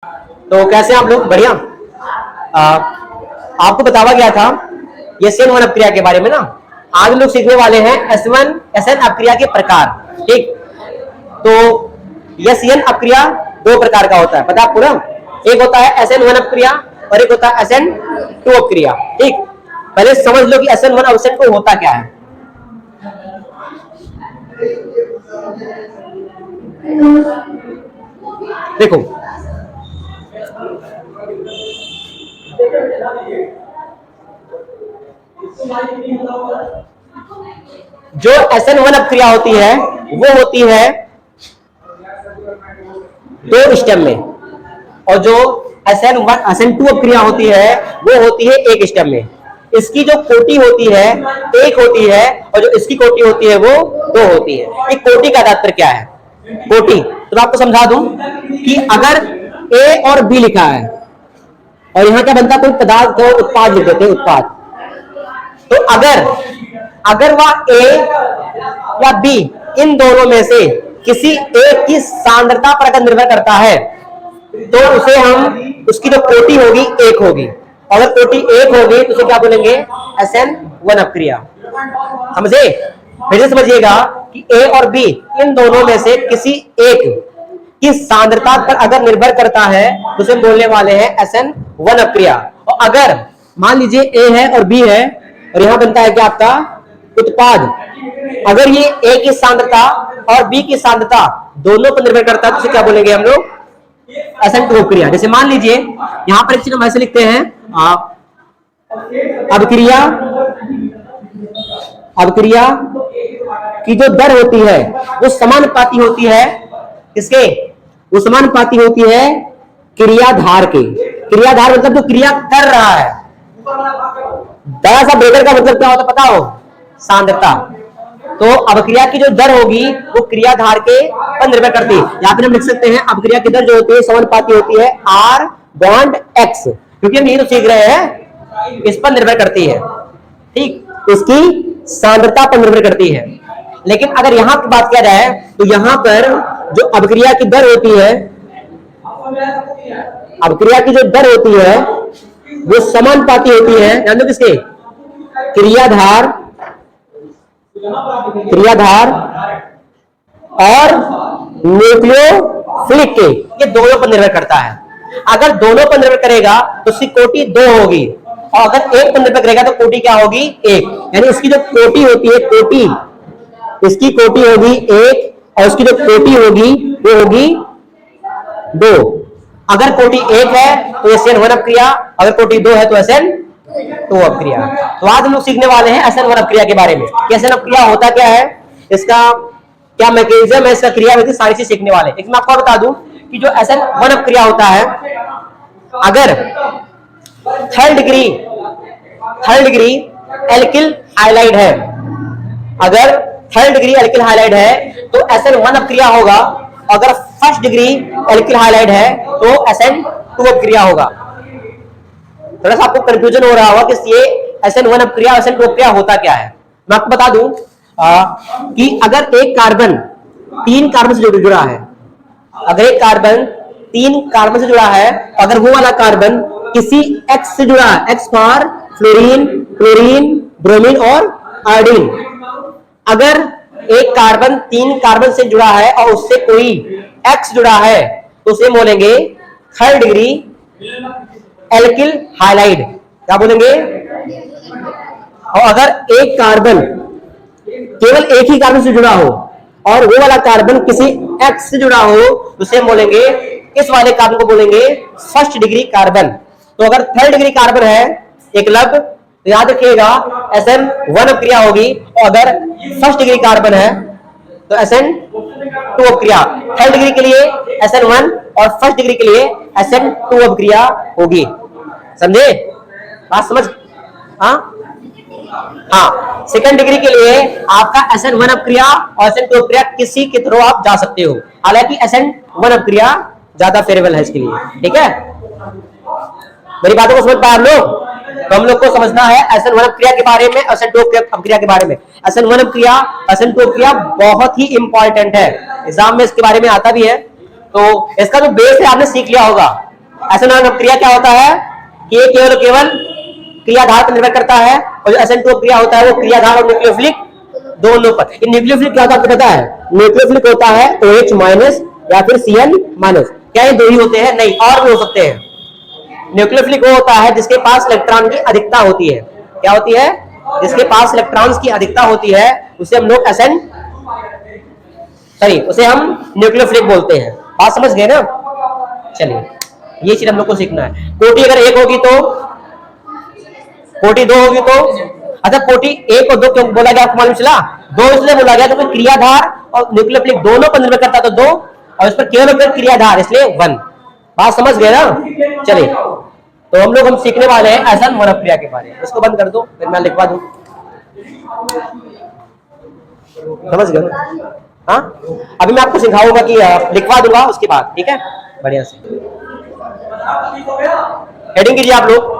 तो कैसे आप लोग? बढ़िया। आपको बताया गया था SN1 अपक्रिया के बारे में ना। आज लोग सीखने वाले हैं S1 SN अपक्रिया के प्रकार। ठीक, तो SN अपक्रिया दो प्रकार का होता है, पता आपको ना। एक होता है SN1 अपक्रिया और एक होता है SN2 अपक्रिया। ठीक, पहले समझ लो कि SN1 और SN2 होता क्या है। देखो, जो SN1 अपक्रिया होती है वो होती है दो स्टेम में, और जो SN2 अपक्रिया होती है वो होती है एक स्टेम में। इसकी जो कोटि होती है एक होती है और जो इसकी कोटि होती है वो दो होती है। ये कोटि का तात्पर्य क्या है? कोटि तो मैं आपको समझा दूं कि अगर A और B लिखा है और यहां क्या बनता है, कोई पदार्थ को उत्पाद लिख देते हैं, उत्पाद। तो अगर वह A या B इन दोनों में से किसी एक की सांद्रता पर अगर निर्भर करता है तो उसे हम, उसकी जो कोटि होगी एक होगी। अगर कोटि एक होगी तो उसे क्या बोलेंगे? SN1 अपक्रिया। समझे? फिर से समझिएगा कि A और B इन दोनों में से किसी एक की सांद्रता पर अगर निर्भर करता है तो उसे बोलने वाले हैं SN1 अपक्रिया। और अगर मान लीजिए A है और B है और यहां बनता है कि आपका उत्पाद, अगर ये A की सांद्रता और B की सांद्रता दोनों पर निर्भर करता है तो उसे क्या बोलेंगे हम लोग? SN2 अपक्रिया। जैसे मान लीजिए यहां पर एक चीज हम ऐसे लिखते हैं, अपक्रिया की जो दर होती है वो समानुपाती होती है किसके? वो समानुपाती होती है क्रियाधार के। क्रियाधार मतलब जो क्रिया कर रहा है। दरा सा ब्रेकर का मतलब क्या होता है पता हो? सांद्रता। तो अपक्रिया की जो दर होगी वो क्रियाधार के पर निर्भर करती है। यहां पर हम लिख सकते हैं अपक्रिया की दर जो होती है समानुपाती होती है R बॉन्ड X, क्योंकि हम यही तो सीख रहे हैं, इस पर निर्भर करती है। ठीक, इसकी सांद्रता पर निर्भर करती है। लेकिन अगर यहां की बात किया जाए तो यहां पर जो अपक्रिया की दर होती है, अपक्रिया की जो दर होती है वो समानुपाती होती है, जान दो किसके? क्रियाधार और न्यूक्लियोफिलिक के, ये दोनों पर निर्भर करता है। अगर दोनों पर निर्भर करेगा तो उसकी कोटि दो होगी, और अगर एक पर निर्भर करेगा तो कोटि क्या होगी? एक। यानी इसकी जो कोटि होती है, कोटि, इसकी कोटि होगी एक और उसकी जो कोटि होगी वो होगी दो। अगर कोटि एक है तो SN1 अपक्रिया, अगर कोटि दो है तो SN2 अपक्रिया। तो आज हम लोग सीखने वाले हैं SN1 अपक्रिया के बारे में। SN अपक्रिया होता क्या है, इसका क्या मैकेनिज्म है, इसका क्रिया विधि, सारी चीज सीखने वाले। एक मैं आपको बता दूं कि जो SN1 अपक्रिया होता है, अगर थर्ड डिग्री एल्किल हाइलाइड है, अगर थर्ड डिग्री एल्किल हाइलाइड है तो SN1 अपक्रिया होगा। अगर फर्स्ट डिग्री एल्किल हाइलाइड है तो SN2 अपक्रिया होगा। थोड़ा सा आपको कंफ्यूजन हो रहा होगा कि ये SN1 अपक्रिया SN2 अपक्रिया होता क्या है। मैं आपको बता दूं कि अगर एक कार्बन तीन कार्बन से जुड़ा है, अगर एक कार्बन तीन कार्बन से जुड़ा है, अगर वो वाला कार्बन किसी X से जुड़ा है, X for fluorine, chlorine, bromine और आयोडीन, अगर एक कार्बन तीन कार्बन से जुड़ा है और उससे कोई X जुड़ा है तो उसे बोलेंगे थर्ड डिग्री एल्किल हाइलाइड। क्या बोलेंगे? और अगर एक कार्बन केवल एक ही कार्बन से जुड़ा हो और वो वाला कार्बन किसी X से जुड़ा हो तो उसे बोलेंगे, इस वाले कार्बन को बोलेंगे फर्स्ट डिग्री कार्बन। तो अगर थर्ड डिग्री कार्बन है एकलव्य तो याद रखिएगा SN1 अपक्रिया होगी, और अगर फर्स्ट डिग्री कार्बन है तो SN2 अपक्रिया। थर्ड डिग्री के लिए SN1 और फर्स्ट डिग्री के लिए SN2 अपक्रिया होगी। समझे बात? समझ? हाँ, सेकंड डिग्री के लिए आपका SN1 अपक्रिया और SN2 अपक्रिया किसी के थ्रू आप जा सकते हो, हालांकि SN1 अपक्रिया ज्यादा फेवरेबल है इसके लिए। ठीक है, मेरी बातों को समझ पाए आप लोग? तो हम लोग को समझना है SN1 अपक्रिया के बारे में, SN2 अपक्रिया के बारे में। SN1 अपक्रिया SN2 अपक्रिया बहुत ही इंपॉर्टेंट है, एग्जाम में इसके बारे में आता भी है। तो इसका जो बेस है आपने सीख लिया होगा SN1 क्रिया क्या होता है कि ये केवल केवल क्रियाधार पर निर्भर करता है, और जो SN2 क्रिया होता है वो क्रियाधार और न्यूक्लियोफिलिक दोनों पर। न्यूक्लियोफिलिक क्या होता है आपको पता है? न्यूक्लियोफिलिक होता है OH माइनस या फिर Cl माइनस। क्या ये दो ही होते हैं? नहीं, और भी हो सकते हैं। न्यूक्लियोफिलिक वो होता है जिसके पास इलेक्ट्रॉन की अधिकता होती है। क्या होती है? जिसके पास इलेक्ट्रॉन्स की अधिकता होती है उसे हम लोग उसे हम न्यूक्लियोफिलिक बोलते हैं। बात समझ गए ना? चलिए, ये चीज हम लोग को सीखना है। कोटि अगर एक होगी तो, कोटि दो होगी तो, अच्छा कोटि एक और दो क्यों बोला गया आपको मालूम चला? दो इसलिए बोला गया क्योंकि क्रियाधार और न्यूक्लियोफिलिक दोनों पर निर्भर करता है, तो दो, और इस पर केवल क्रियाधार इसलिए 1। बात समझ गए ना? चलिए, तो हम सीखने वाले हैं ऐसा मोनोप क्रिया के बारे में। इसको बंद कर दो, फिर मैं लिखवा दूं। समझ गए ना? हाँ, अभी मैं आपको सिखाऊंगा कि लिखवा दूंगा उसके बाद, ठीक है? बढ़िया से हेडिंग कीजिए आप लोग।